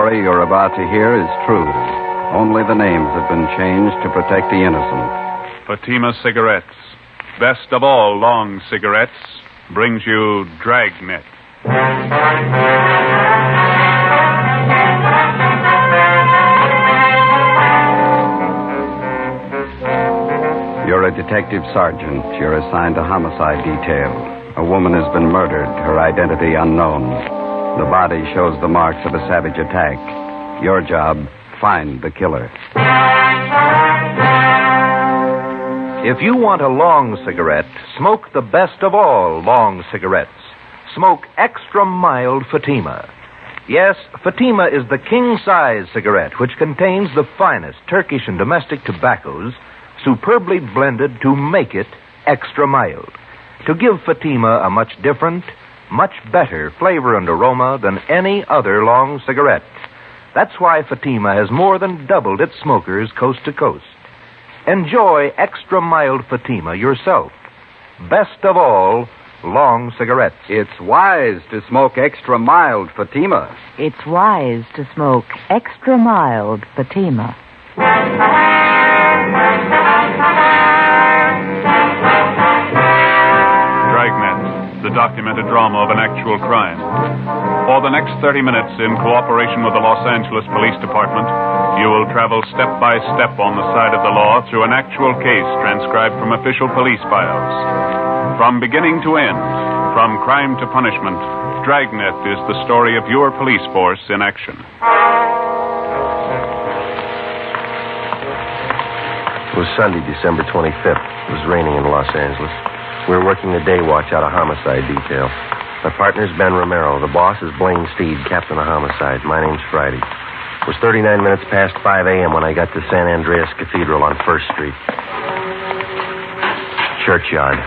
story you're about to hear is true. Only the names have been changed to protect the innocent. Fatima Cigarettes, best of all long cigarettes, brings you Dragnet. You're a detective sergeant. You're assigned to homicide detail. A woman has been murdered, her identity unknown. The body shows the marks of a savage attack. Your job, find the killer. If you want a long cigarette, smoke the best of all long cigarettes. Smoke extra mild Fatima. Yes, Fatima is the king-size cigarette which contains the finest Turkish and domestic tobaccos superbly blended to make it extra mild. To give Fatima a much different, much better flavor and aroma than any other long cigarette. That's why Fatima has more than doubled its smokers coast to coast. Enjoy extra mild Fatima yourself. Best of all, long cigarettes. It's wise to smoke extra mild Fatima. It's wise to smoke extra mild Fatima. Dragnet, the documented drama of an actual crime. For the next 30 minutes, in cooperation with the Los Angeles Police Department, you will travel step by step on the side of the law through an actual case transcribed from official police files. From beginning to end, from crime to punishment, Dragnet is the story of your police force in action. It was Sunday, December 25th. It was raining in Los Angeles. We were working the day watch out of homicide detail. My partner's Ben Romero. The boss is Blaine Steed, captain of homicide. My name's Friday. It was 39 minutes past 5 a.m. when I got to San Andreas Cathedral on 1st Street. Churchyard.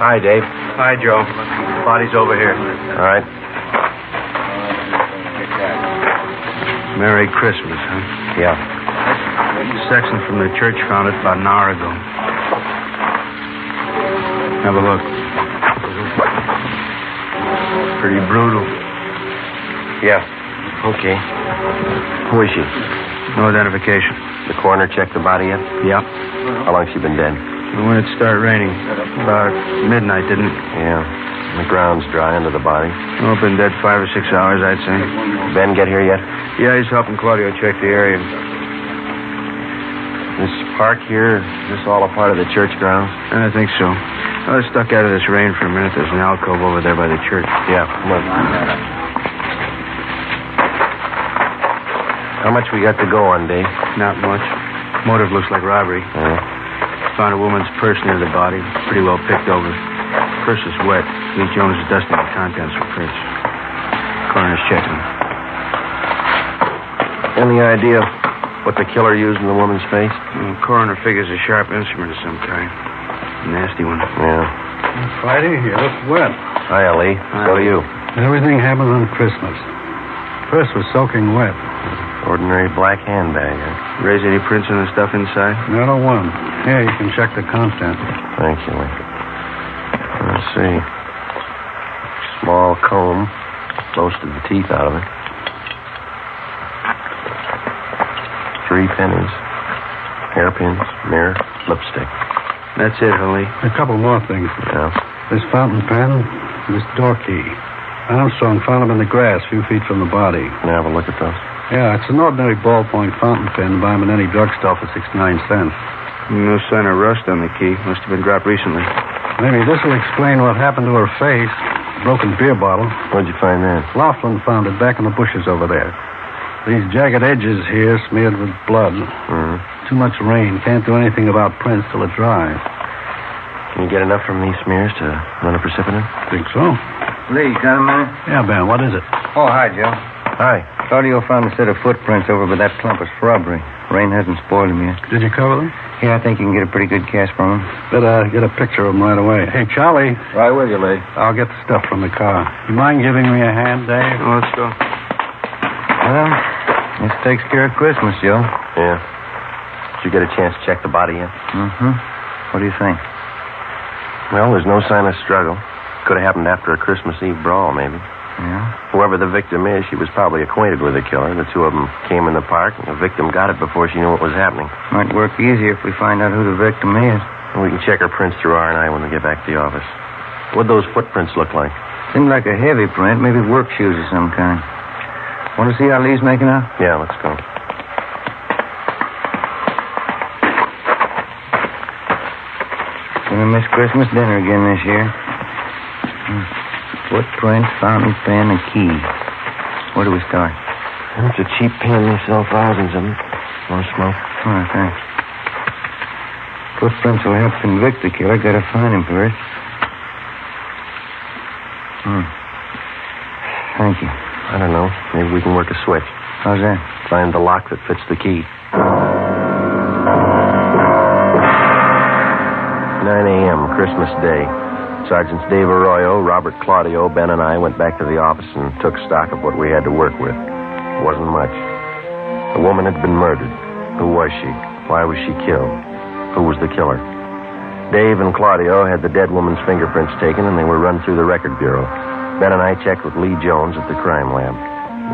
Hi, Dave. Hi, Joe. Body's over here. All right. Merry Christmas, huh? Yeah. Section from the church found it about an hour ago. Have a look. Pretty brutal. Yeah. Okay. Who is she? No identification. The coroner checked the body yet? Yeah. How long's she been dead? When it started raining. About midnight, didn't it? Yeah. The ground's dry under the body. Oh, been dead 5 or 6 hours, I'd say. Ben get here yet? Yeah, he's helping Claudio check the area. This park here, is this all a part of the church grounds? I think so. I was stuck out of this rain for a minute. There's an alcove over there by the church. Yeah, look. How much we got to go on, Dave? Not much. Motive looks like robbery. Found a woman's purse near the body. Pretty well picked over. Purse is wet. Lee Jones is dusting the contents for prints. Coroner's checking. Any idea what the killer used in the woman's face? Coroner figures a sharp instrument of some kind. A nasty one. Yeah. Friday, you look wet. Hi, Lee. So do you. Everything happened on Christmas. Purse was soaking wet. Ordinary black handbag, huh? Raise any prints on the stuff inside? Not a one. Here, you can check the contents. Thank you, Lee. Let's see. Small comb. Roasted the teeth out of it. 3 pennies. Hairpins, mirror, lipstick. That's it, Holly. A couple more things. Yeah. This fountain pen, this door key. Armstrong found them in the grass a few feet from the body. Can I have a look at those? Yeah, it's an ordinary ballpoint fountain pen. Buy them in any drugstore for 69 cents. No sign of rust on the key. Must have been dropped recently. Maybe this will explain what happened to her face. Broken beer bottle. Where'd you find that? Laughlin found it back in the bushes over there. These jagged edges here smeared with blood. Mm-hmm. Too much rain. Can't do anything about prints till it dries. Can you get enough from these smears to run a precipitant? Think so. Lee, got a minute? Yeah, Ben, what is it? Oh, hi, Joe. Hi. Claudio found a set of footprints over by that clump of shrubbery. Rain hasn't spoiled them yet. Did you cover them? Yeah, I think you can get a pretty good cast from them. Better get a picture of them right away. Hey, Charlie. Right with you, Lee. I'll get the stuff from the car. You mind giving me a hand, Dave? Oh, let's go. Well, this takes care of Christmas, Joe. Yeah. Did you get a chance to check the body yet? Mm-hmm. What do you think? Well, there's no sign of struggle. Could have happened after a Christmas Eve brawl, maybe. Yeah? Whoever the victim is, she was probably acquainted with the killer. The two of them came in the park, and the victim got it before she knew what was happening. Might work easier if we find out who the victim is. And we can check her prints through R&I when we get back to the office. What'd those footprints look like? Seemed like a heavy print, maybe work shoes of some kind. Want to see how Lee's making out? Yeah, let's go. Gonna miss Christmas dinner again this year. Footprint, fountain pen, and key. Where do we start? It's a cheap pen. They sell thousands of them. Want to smoke? Oh, thanks. Footprints will help convict the killer. Gotta find him first. Thank you. I don't know. Maybe we can work a switch. How's that? Find the lock that fits the key. 9 a.m., Christmas Day. Sergeants Dave Arroyo, Robert Claudio, Ben, and I went back to the office and took stock of what we had to work with. It wasn't much. The woman had been murdered. Who was she? Why was she killed? Who was the killer? Dave and Claudio had the dead woman's fingerprints taken, and they were run through the record bureau. Ben and I checked with Lee Jones at the crime lab.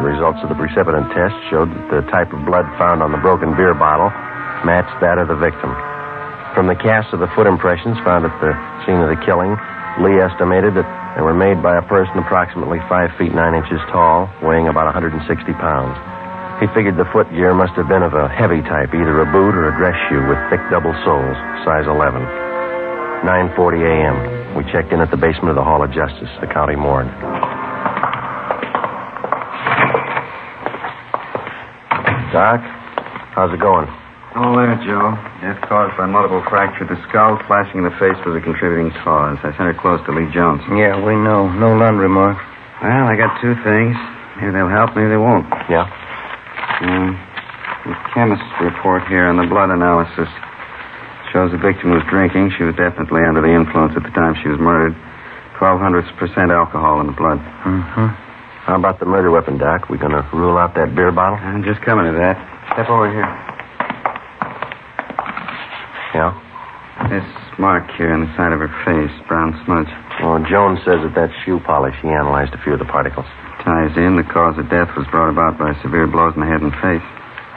The results of the precipitant test showed that the type of blood found on the broken beer bottle matched that of the victim. From the casts of the foot impressions found at the scene of the killing, Lee estimated that they were made by a person approximately 5 feet 9 inches tall, weighing about 160 pounds. He figured the foot gear must have been of a heavy type, either a boot or a dress shoe with thick double soles, size 11. 9:40 a.m. We checked in at the basement of the Hall of Justice, the county morgue. Doc, how's it going? All there, Joe. Death caused by multiple fracture of the skull. Slashing in the face was a contributing cause. I sent her close to Lee Jones. Yeah, we know. No laundry mark. Well, I got two things. Maybe they'll help, maybe they won't. Yeah? The chemist's report here on the blood analysis shows the victim was drinking. She was definitely under the influence at the time she was murdered. 0.12% alcohol in the blood. Mm-hmm. How about the murder weapon, Doc? We gonna rule out that beer bottle? I'm just coming to that. Step over here. Yeah? This mark here on the side of her face, brown smudge. Well, Jones says that that's shoe polish. He analyzed a few of the particles. Ties in. The cause of death was brought about by severe blows in the head and face.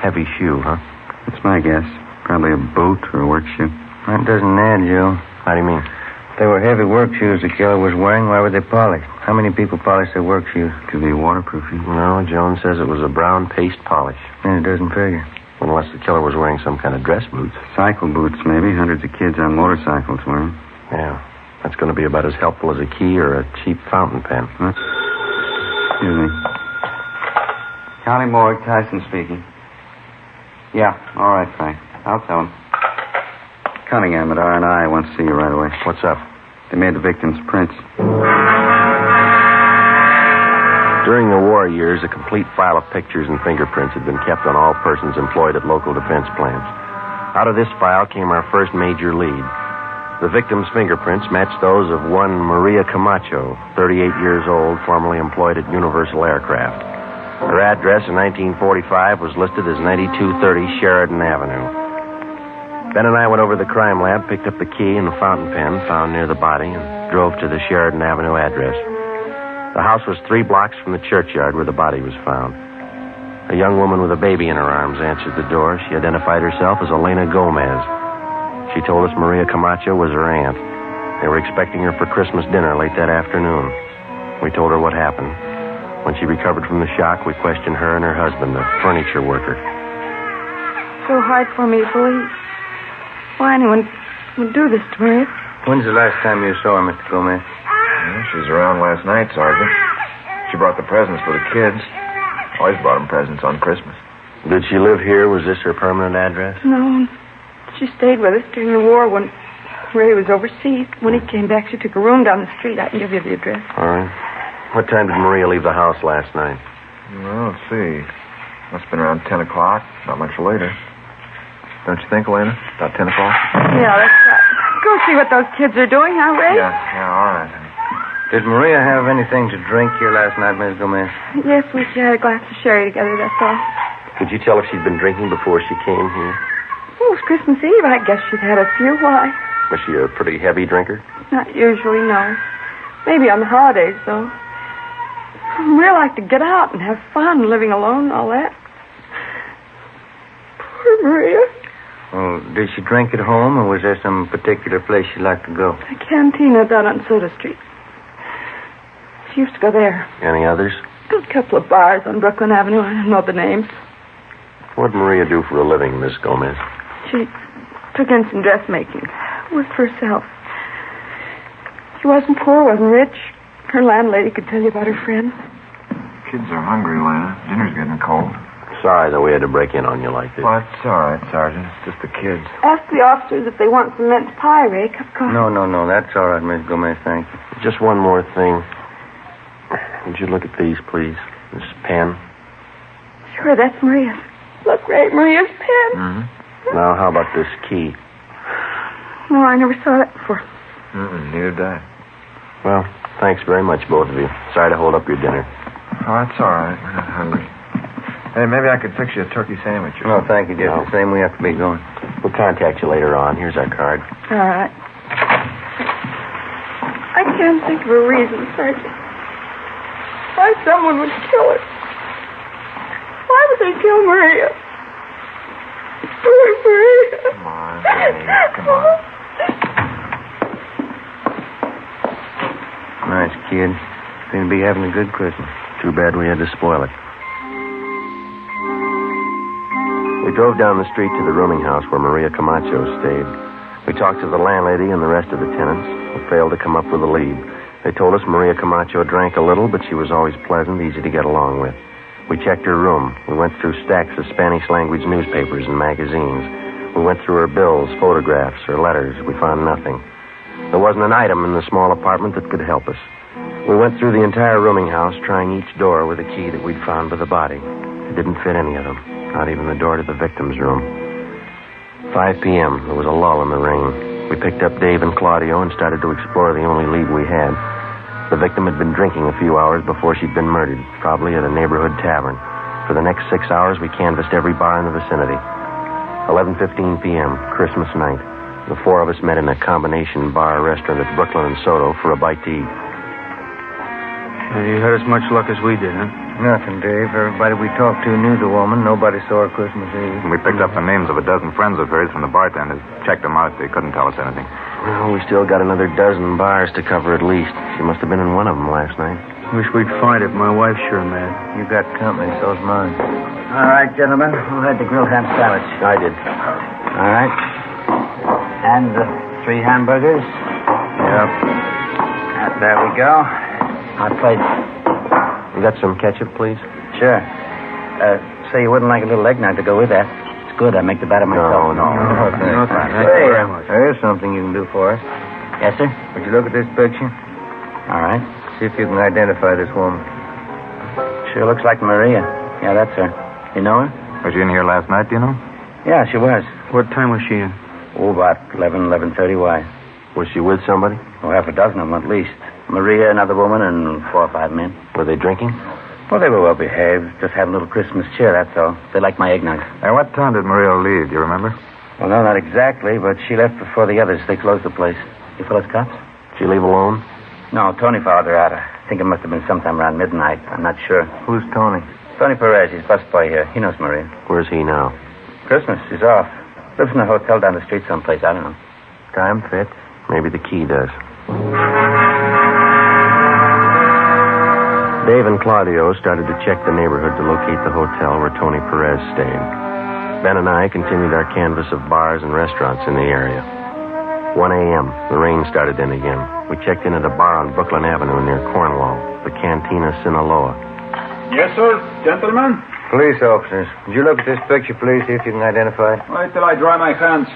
Heavy shoe, huh? That's my guess. Probably a boot or a work shoe. That doesn't add, Joe. How do you mean? If they were heavy work shoes the killer was wearing, why were they polished? How many people polish their work shoes? Could be waterproofing. No, Jones says it was a brown paste polish. Then it doesn't figure. Unless the killer was wearing some kind of dress boots. Cycle boots, maybe. Hundreds of kids on motorcycles wear them. Yeah. That's going to be about as helpful as a key or a cheap fountain pen. Huh? Excuse me. County morgue, Tyson speaking. Yeah, all right, Frank. I'll tell him. Cunningham at R&I wants to see you right away. What's up? They made the victim's prints. During the war years, a complete file of pictures and fingerprints had been kept on all persons employed at local defense plants. Out of this file came our first major lead. The victim's fingerprints matched those of one Maria Camacho, 38 years old, formerly employed at Universal Aircraft. Her address in 1945 was listed as 9230 Sheridan Avenue. Ben and I went over to the crime lab, picked up the key and the fountain pen found near the body, and drove to the Sheridan Avenue address. The house was 3 blocks from the churchyard where the body was found. A young woman with a baby in her arms answered the door. She identified herself as Elena Gomez. She told us Maria Camacho was her aunt. They were expecting her for Christmas dinner late that afternoon. We told her what happened. When she recovered from the shock, we questioned her and her husband, a furniture worker. So hard for me to believe. Why anyone would do this to me? When's the last time you saw her, Mr. Gomez? Well, she was around last night, Sergeant. She brought the presents for the kids. Always brought them presents on Christmas. Did she live here? Was this her permanent address? No. She stayed with us during the war when Ray was overseas. When he came back, she took a room down the street. I can give you the address. All right. What time did Maria leave the house last night? Well, let's see. Must have been around 10 o'clock. Not much later. Don't you think, Elena? About 10 o'clock? Yeah, that's right. Go see what those kids are doing, huh, Ray? Yeah, all right. Did Maria have anything to drink here last night, Miss Gomez? Yes, we shared a glass of sherry together, that's all. Could you tell if she'd been drinking before she came here? Oh, it was Christmas Eve. I guess she'd had a few. Why? Was she a pretty heavy drinker? Not usually, no. Maybe on the holidays, though. Maria liked to get out and have fun, living alone and all that. Poor Maria. Oh, did she drink at home, or was there some particular place she liked to go? A cantina down on Soda Street. She used to go there. Any others? A couple of bars on Brooklyn Avenue. I don't know the names. What'd Maria do for a living, Miss Gomez? She took in some dressmaking. Worked for herself. She wasn't poor, wasn't rich. Her landlady could tell you about her friends. Kids are hungry, Lena. Dinner's getting cold. Sorry that we had to break in on you like this. Well, it's all right, Sergeant. It's just the kids. Ask the officers if they want some mince pie, Ray. Cup of coffee. No, that's all right, Miss Gomez, thank you. Just one more thing. Would you look at these, please? This pen. Sure, that's Maria's. Look, Ray, Maria's pen. Mm-hmm. Now, how about this key? No, I never saw that before. Neither did I. Well, thanks very much, both of you. Sorry to hold up your dinner. Oh, that's all right. We're not hungry. Hey, maybe I could fix you a turkey sandwich. No, thank you, Jeff. No. The same we have to be going. We'll contact you later on. Here's our card. All right. I can't think of a reason, Sergeant. Why someone would kill her. Why would they kill Maria? Poor Maria. Come on, Jenny. Come on. Nice kid. Seem to be having a good Christmas. Too bad we had to spoil it. We drove down the street to the rooming house where Maria Camacho stayed. We talked to the landlady and the rest of the tenants, but failed to come up with a lead. They told us Maria Camacho drank a little, but she was always pleasant, easy to get along with. We checked her room. We went through stacks of Spanish-language newspapers and magazines. We went through her bills, photographs, her letters. We found nothing. There wasn't an item in the small apartment that could help us. We went through the entire rooming house, trying each door with a key that we'd found by the body. It didn't fit any of them, not even the door to the victim's room. 5 p.m. There was a lull in the rain. We picked up Dave and Claudio and started to explore the only lead we had. The victim had been drinking a few hours before she'd been murdered, probably at a neighborhood tavern. For the next 6 hours, we canvassed every bar in the vicinity. 11:15 p.m., Christmas night. The four of us met in a combination bar restaurant at Brooklyn and Soto for a bite to eat. You had as much luck as we did, huh? Nothing, Dave. Everybody we talked to knew the woman. Nobody saw her Christmas Eve. We picked up the names of a dozen friends of hers from the bartenders. Checked them out. They couldn't tell us anything. Well, we still got another dozen bars to cover at least. She must have been in one of them last night. Wish we'd find it. My wife's sure mad. You got company, so's mine. All right, gentlemen. Who had the grilled ham sandwich? I did. All right. And the 3 hamburgers? Yep. There we go. Hot plate. You got some ketchup, please? Sure. Say you wouldn't like a little eggnog to go with that. It's good. I make the batter myself. No, thanks. Thank you very much. There is something you can do for us. Yes, sir? Would you look at this picture? All right. See if you can identify this woman. Sure looks like Maria. Yeah, that's her. You know her? Was she in here last night, do you know? Yeah, she was. What time was she in? Oh, about 11:30. Why? Was she with somebody? Oh, half a dozen of them at least. Maria, another woman, and 4 or 5 men. Were they drinking? Well, they were well behaved. Just having a little Christmas cheer, that's all. They like my eggnog. And what time did Maria leave? Do you remember? Well, no, not exactly, but she left before the others. They closed the place. You fellas cops? Did she leave alone? No, Tony followed her out. I think it must have been sometime around midnight. I'm not sure. Who's Tony? Tony Perez. He's busboy here. He knows Maria. Where's he now? Christmas. He's off. Lives in a hotel down the street someplace. I don't know. Time fits. Maybe the key does. Dave and Claudio started to check the neighborhood to locate the hotel where Tony Perez stayed. Ben and I continued our canvass of bars and restaurants in the area. 1 a.m., the rain started in again. We checked in at a bar on Brooklyn Avenue near Cornwall, the Cantina Sinaloa. Yes, sir. Gentlemen. Police officers. Would you look at this picture, please, see if you can identify it? Wait till I dry my hands.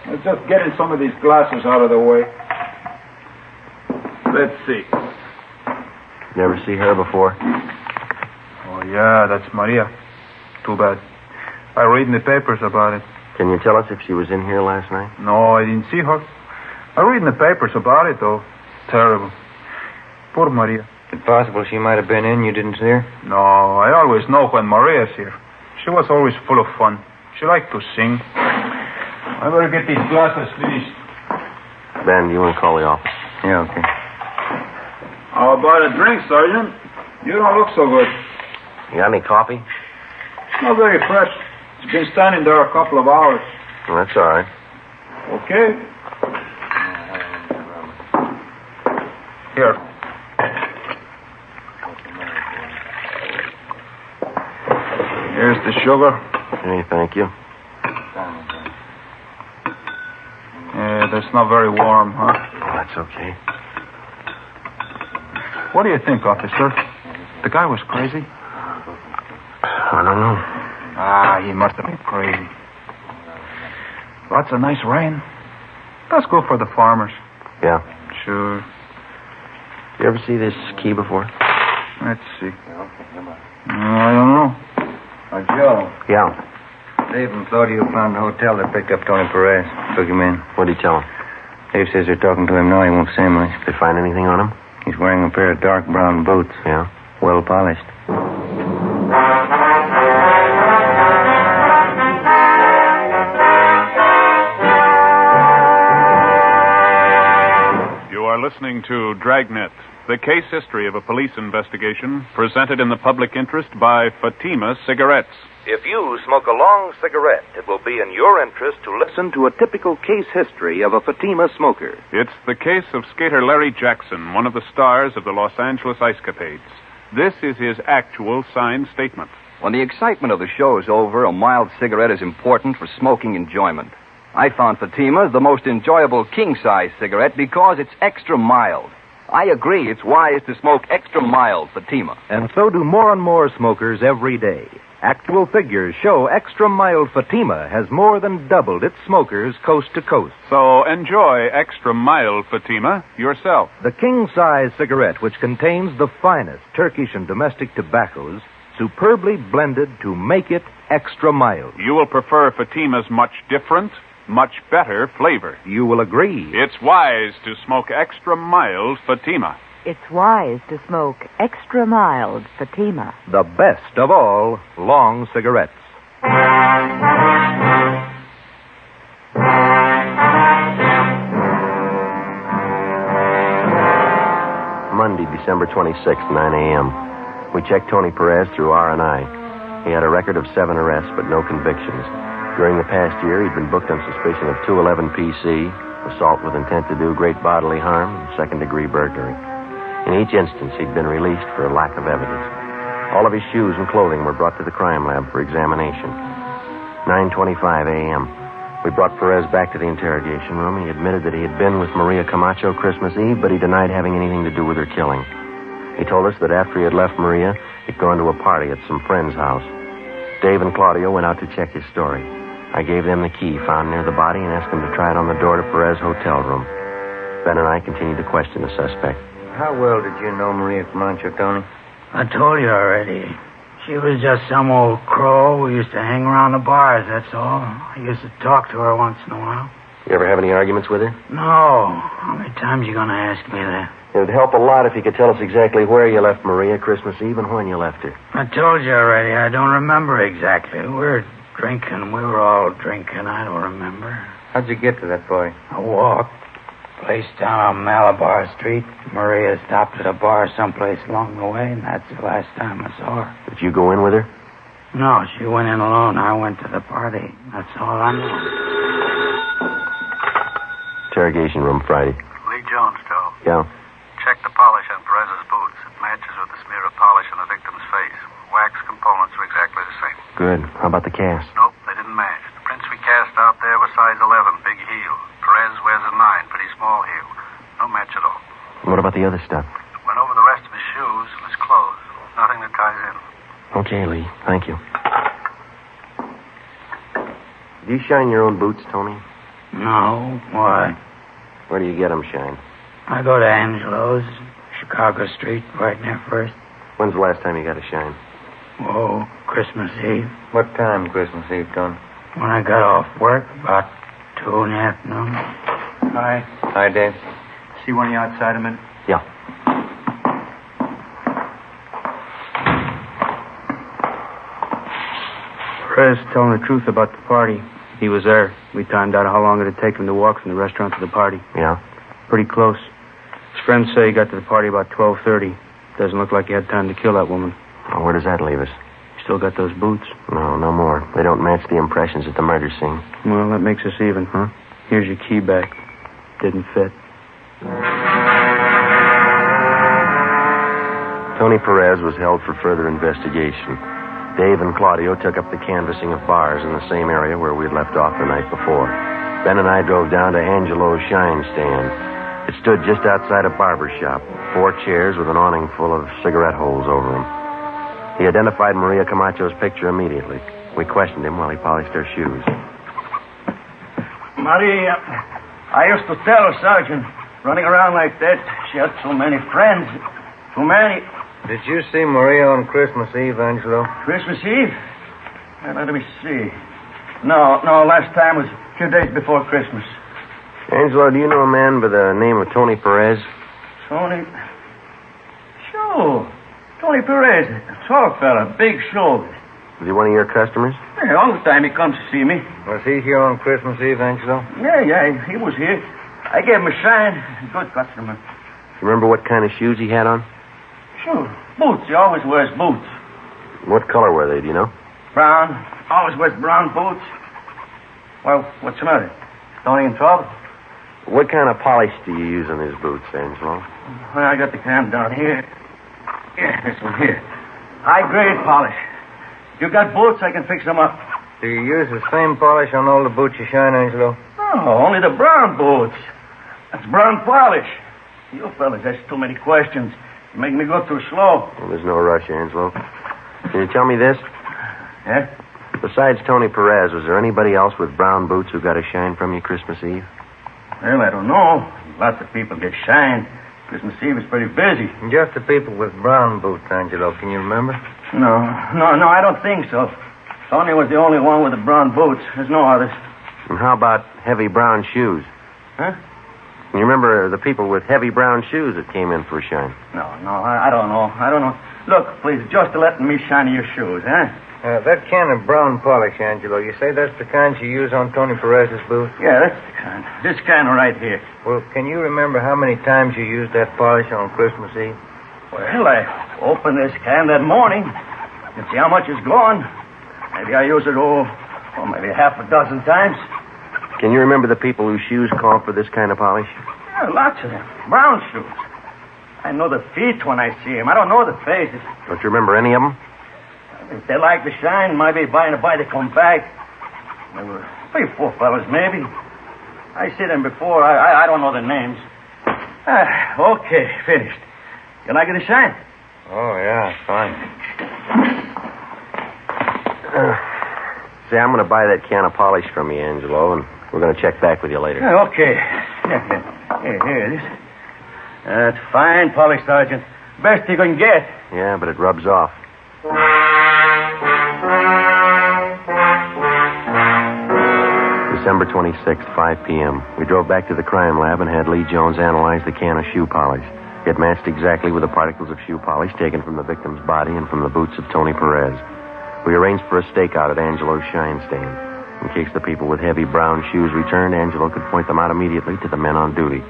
Let's just getting some of these glasses out of the way. Let's see. Never see her before? Oh, yeah, that's Maria. Too bad. I read in the papers about it. Can you tell us if she was in here last night? No, I didn't see her. I read in the papers about it, though. Terrible. Poor Maria. Is it possible she might have been in? You didn't see her? No, I always know when Maria's here. She was always full of fun. She liked to sing. I better get these glasses finished. Ben, you want to call the office? Yeah, okay. How about a drink, Sergeant? You don't look so good. You got any coffee? It's not very fresh. It's been standing there a couple of hours. Well, that's all right. Okay. Here. Here's the sugar. Hey, thank you. Yeah, that's not very warm, huh? That's okay. What do you think, officer? The guy was crazy? I don't know. He must have been crazy. Lots of nice rain. That's good for the farmers. Yeah. Sure. You ever see this key before? Let's see. I don't know. Joe. Yeah. Dave and Claudio found the hotel that picked up Tony Perez. Took him in. What'd he tell him? Dave says they're talking to him now. He won't say much. Did they find anything on him? He's wearing a pair of dark brown boots. Yeah. Well polished. You are listening to Dragnet, the case history of a police investigation presented in the public interest by Fatima Cigarettes. If you smoke a long cigarette, it will be in your interest to listen to a typical case history of a Fatima smoker. It's the case of skater Larry Jackson, one of the stars of the Los Angeles Ice Capades. This is his actual signed statement. When the excitement of the show is over, a mild cigarette is important for smoking enjoyment. I found Fatima the most enjoyable king-size cigarette because it's extra mild. I agree it's wise to smoke extra mild Fatima. And so do more and more smokers every day. Actual figures show extra mild Fatima has more than doubled its smokers coast to coast. So enjoy extra mild Fatima yourself. The king-size cigarette, which contains the finest Turkish and domestic tobaccos, superbly blended to make it extra mild. You will prefer Fatima's much different, much better flavor. You will agree. It's wise to smoke extra mild Fatima. It's wise to smoke extra mild Fatima. The best of all long cigarettes. Monday, December 26th, 9 a.m. We checked Tony Perez through R&I. He had a record of 7 arrests, but no convictions. During the past year, he'd been booked on suspicion of 211 PC, assault with intent to do great bodily harm, and second-degree burglary. In each instance, he'd been released for lack of evidence. All of his shoes and clothing were brought to the crime lab for examination. 9:25 a.m. We brought Perez back to the interrogation room. He admitted that he had been with Maria Camacho Christmas Eve, but he denied having anything to do with her killing. He told us that after he had left Maria, he'd gone to a party at some friend's house. Dave and Claudio went out to check his story. I gave them the key found near the body and asked them to try it on the door to Perez's hotel room. Ben and I continued to question the suspect. How well did you know Maria Camacho, Tony? I told you already. She was just some old crow who used to hang around the bars, that's all. I used to talk to her once in a while. You ever have any arguments with her? No. How many times you going to ask me that? It would help a lot if you could tell us exactly where you left Maria Christmas Eve and when you left her. I told you already. I don't remember exactly. We were drinking. We were all drinking. I don't remember. How'd you get to that boy? I walked. Place down on Malabar Street. Maria stopped at a bar someplace along the way, and that's the last time I saw her. Did you go in with her? No, she went in alone. I went to the party. That's all I know. Interrogation room Friday. Lee Jones, Joe. Yeah. Check the polish on Perez's boots. It matches with the smear of polish on the victim's face. Wax components are exactly the same. Good. How about the cast? Nope, they didn't match. The prints we cast out there were size 11, big heel. Perez wears a 9, pretty small heel. No match at all. What about the other stuff? Went over the rest of his shoes and his clothes. Nothing that ties in. Okay, Lee. Thank you. Do you shine your own boots, Tony? No. Why? Where do you get them shined? I go to Angelo's, Chicago Street, right near First. When's the last time you got a shine? Oh, Christmas Eve. What time Christmas Eve, Tony? When I got off work, about 2 in the afternoon. Hi. Hi, Dave. See one of you outside a minute? Yeah. Perez telling the truth about the party. He was there. We timed out how long it would take him to walk from the restaurant to the party. Yeah? Pretty close. His friends say he got to the party about 12:30. Doesn't look like he had time to kill that woman. Well, where does that leave us? Still got those boots? No more. They don't match the impressions at the murder scene. Well, that makes us even. Huh? Here's your key back. Didn't fit. Tony Perez was held for further investigation. Dave and Claudio took up the canvassing of bars in the same area where we'd left off the night before. Ben and I drove down to Angelo's Shine Stand. It stood just outside a barber shop. 4 chairs with an awning full of cigarette holes over them. He identified Maria Camacho's picture immediately. We questioned him while he polished her shoes. Maria, I used to tell her, Sergeant, running around like that, she had so many friends. Too many. Did you see Maria on Christmas Eve, Angelo? Christmas Eve? Let me see. No, last time was 2 days before Christmas. Angelo, do you know a man by the name of Tony Perez? Tony? Sure. Tony Perez. Tall fella, big shoulders. Was he one of your customers? Yeah, all the time he comes to see me. Was he here on Christmas Eve, Angelo? Yeah, he was here. I gave him a shine. Good customer. You remember what kind of shoes he had on? Sure. Boots. He always wears boots. What color were they, do you know? Brown. Always wears brown boots. Well, what's the matter? Tony in trouble? What kind of polish do you use on his boots, Angelo? Well, I got the can down here. Yeah, this one here. High-grade polish. If you got boots, I can fix them up. Do you use the same polish on all the boots you shine, Angelo? No, only the brown boots. That's brown polish. You fellas ask too many questions. You make me go too slow. Well, there's no rush, Angelo. Can you tell me this? Yeah? Besides Tony Perez, was there anybody else with brown boots who got a shine from you Christmas Eve? Well, I don't know. Lots of people get shined. Christmas Eve is pretty busy. Just the people with brown boots, Angelo. Can you remember? No, I don't think so. Tony was the only one with the brown boots. There's no others. And how about heavy brown shoes? Huh? You remember the people with heavy brown shoes that came in for a shine? No, I don't know. Look, please, just let me shine your shoes, huh? That can of brown polish, Angelo, you say that's the kind you use on Tony Perez's boots? Yeah, that's the kind. This kind right here. Well, can you remember how many times you used that polish on Christmas Eve? Well, I opened this can that morning. You see how much is gone. Maybe I use it, maybe half a dozen times. Can you remember the people whose shoes call for this kind of polish? Yeah, lots of them. Brown shoes. I know the feet when I see them. I don't know the faces. Don't you remember any of them? If they like the shine, maybe by and by they come back. There were 3 or 4 fellas, maybe. I see them before. I don't know their names. Okay, finished. You like the shine? Oh, yeah, fine. See, I'm going to buy that can of polish from you, Angelo, and we're going to check back with you later. Okay. Here it is. That's fine polish, Sergeant. Best you can get. Yeah, but it rubs off. December 26th, 5 p.m. We drove back to the crime lab and had Lee Jones analyze the can of shoe polish. It matched exactly with the particles of shoe polish taken from the victim's body and from the boots of Tony Perez. We arranged for a stakeout at Angelo's Shine Stand. In case the people with heavy brown shoes returned, Angelo could point them out immediately to the men on duty.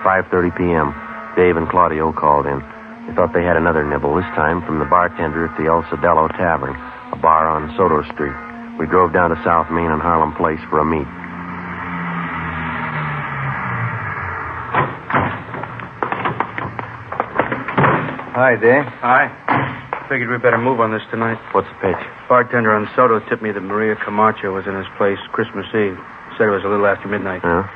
5:30 p.m., Dave and Claudio called in. They thought they had another nibble, this time from the bartender at the El Cedello Tavern, a bar on Soto Street. We drove down to South Main and Harlem Place for a meet. Hi, Dave. Hi. Figured we better move on this tonight. What's the pitch? Bartender on Soto tipped me that Maria Camacho was in his place Christmas Eve. Said it was a little after midnight. Yeah?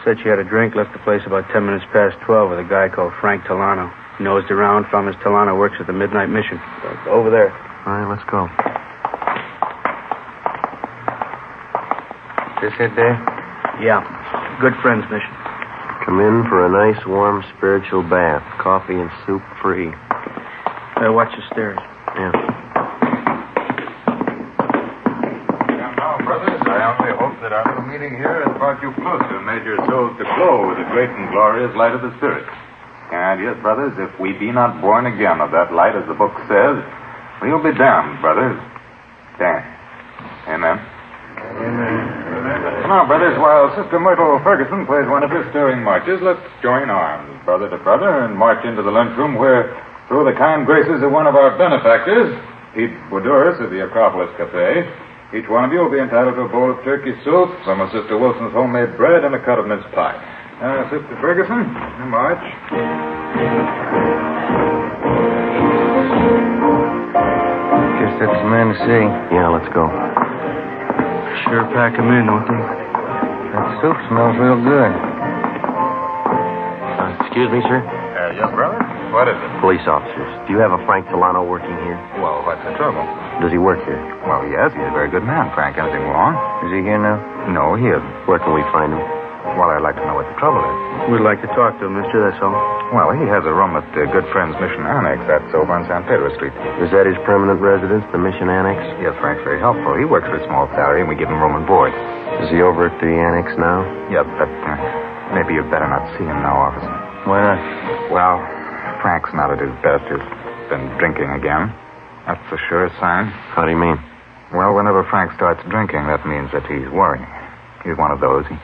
Said she had a drink, left the place about 10 minutes past 12 with a guy called Frank Talano. Nosed around, found Miss Talano works at the Midnight Mission. Over there. All right, let's go. This it, Dave? Yeah. Good friends mission. Come in for a nice, warm, spiritual bath. Coffee and soup free. Watch the stairs. Yeah. Now, brothers, I only hope that our little meeting here has brought you closer and made your souls to glow with the great and glorious light of the Spirit. And yes, brothers, if we be not born again of that light, as the book says, we'll be damned, brothers. Damned. Amen. Amen. Come Now, brothers, while Sister Myrtle Ferguson plays one of her stirring marches, let's join arms, brother to brother, and march into the lunchroom where, through the kind graces of one of our benefactors, Pete Boudouris of the Acropolis Cafe, each one of you will be entitled to a bowl of turkey soup, some of Sister Wilson's homemade bread, and a cut of mince pie. Sister Ferguson, march. Guess that's the man to see. Yeah, let's go. Sure pack 'em in, don't they? That soup smells real good. Excuse me, sir? Yes, brother? What is it? Police officers. Do you have a Frank Delano working here? Well, what's the trouble? Does he work here? Well, yes, he's a very good man, Frank. Anything wrong? Is he here now? No, he isn't. Where can we find him? Well, I'd like to know what the trouble is. We'd like to talk to him, mister, that's all. Well, he has a room at Good Friends Mission Annex. That's over on San Pedro Street. Is that his permanent residence, the Mission Annex? Yes, Frank's very helpful. He works for a small salary, and we give him room and board. Is he over at the Annex now? Yeah, but maybe you'd better not see him now, officer. Why not? Well, Frank's not at his best. He's been drinking again. That's the surest sign. How do you mean? Well, whenever Frank starts drinking, that means that he's worrying. He's one of those. He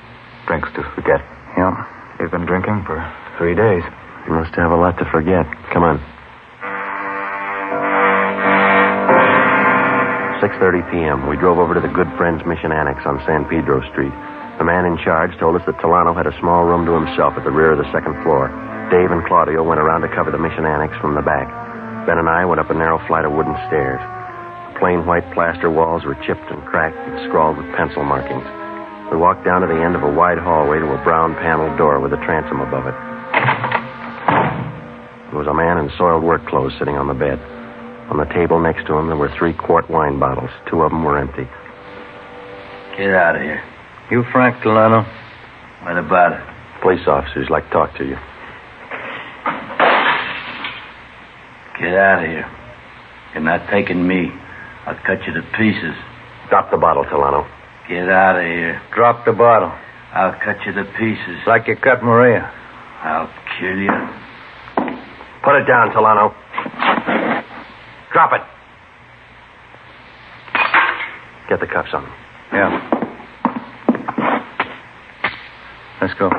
drinks to forget. Yeah. He's been drinking for 3 days. He must have a lot to forget. Come on. 6:30 p.m. We drove over to the Good Friends Mission Annex on San Pedro Street. The man in charge told us that Delano had a small room to himself at the rear of the second floor. Dave and Claudio went around to cover the Mission Annex from the back. Ben and I went up a narrow flight of wooden stairs. The plain white plaster walls were chipped and cracked and scrawled with pencil markings. We walked down to the end of a wide hallway to a brown paneled door with a transom above it. There was a man in soiled work clothes sitting on the bed. On the table next to him, there were 3-quart wine bottles. 2 of them were empty. Get out of here. You Frank Delano? What about it? Police officers like to talk to you. Get out of here. You're not taking me. I'll cut you to pieces. Drop the bottle, Delano. Get out of here. Drop the bottle. I'll cut you to pieces. Like you cut Maria. I'll kill you. Put it down, Delano. Drop it. Get the cuffs on him. Yeah. Let's go.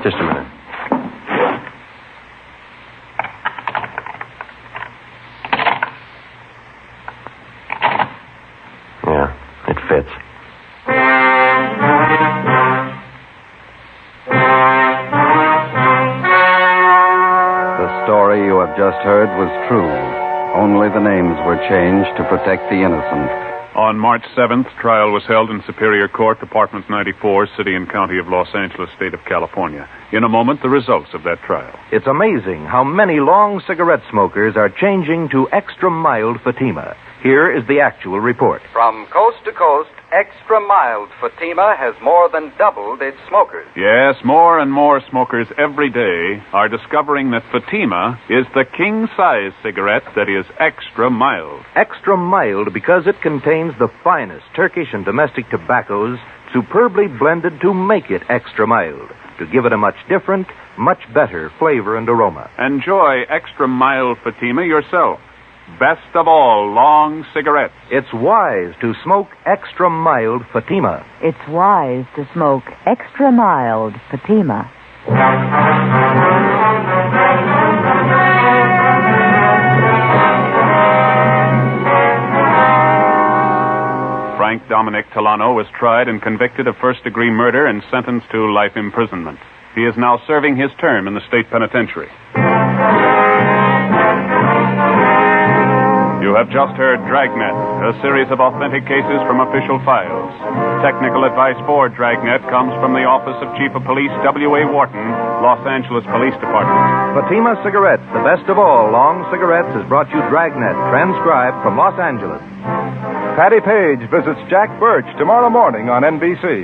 Just a minute. Yeah, it fits. The story you have just heard was true. Only the names were changed to protect the innocent. On March 7th, trial was held in Superior Court, Department 94, City and County of Los Angeles, State of California. In a moment, the results of that trial. It's amazing how many long cigarette smokers are changing to extra mild Fatima. Here is the actual report. From coast to coast, extra mild Fatima has more than doubled its smokers. Yes, more and more smokers every day are discovering that Fatima is the king-size cigarette that is extra mild. Extra mild because it contains the finest Turkish and domestic tobaccos superbly blended to make it extra mild, to give it a much different, much better flavor and aroma. Enjoy extra mild Fatima yourself. Best of all, long cigarettes. It's wise to smoke extra mild Fatima. It's wise to smoke extra mild Fatima. Frank Dominic Delano was tried and convicted of first-degree murder and sentenced to life imprisonment. He is now serving his term in the state penitentiary. You have just heard Dragnet, a series of authentic cases from official files. Technical advice for Dragnet comes from the Office of Chief of Police W.A. Wharton, Los Angeles Police Department. Fatima Cigarettes, the best of all long cigarettes, has brought you Dragnet, transcribed from Los Angeles. Patty Page visits Jack Birch tomorrow morning on NBC.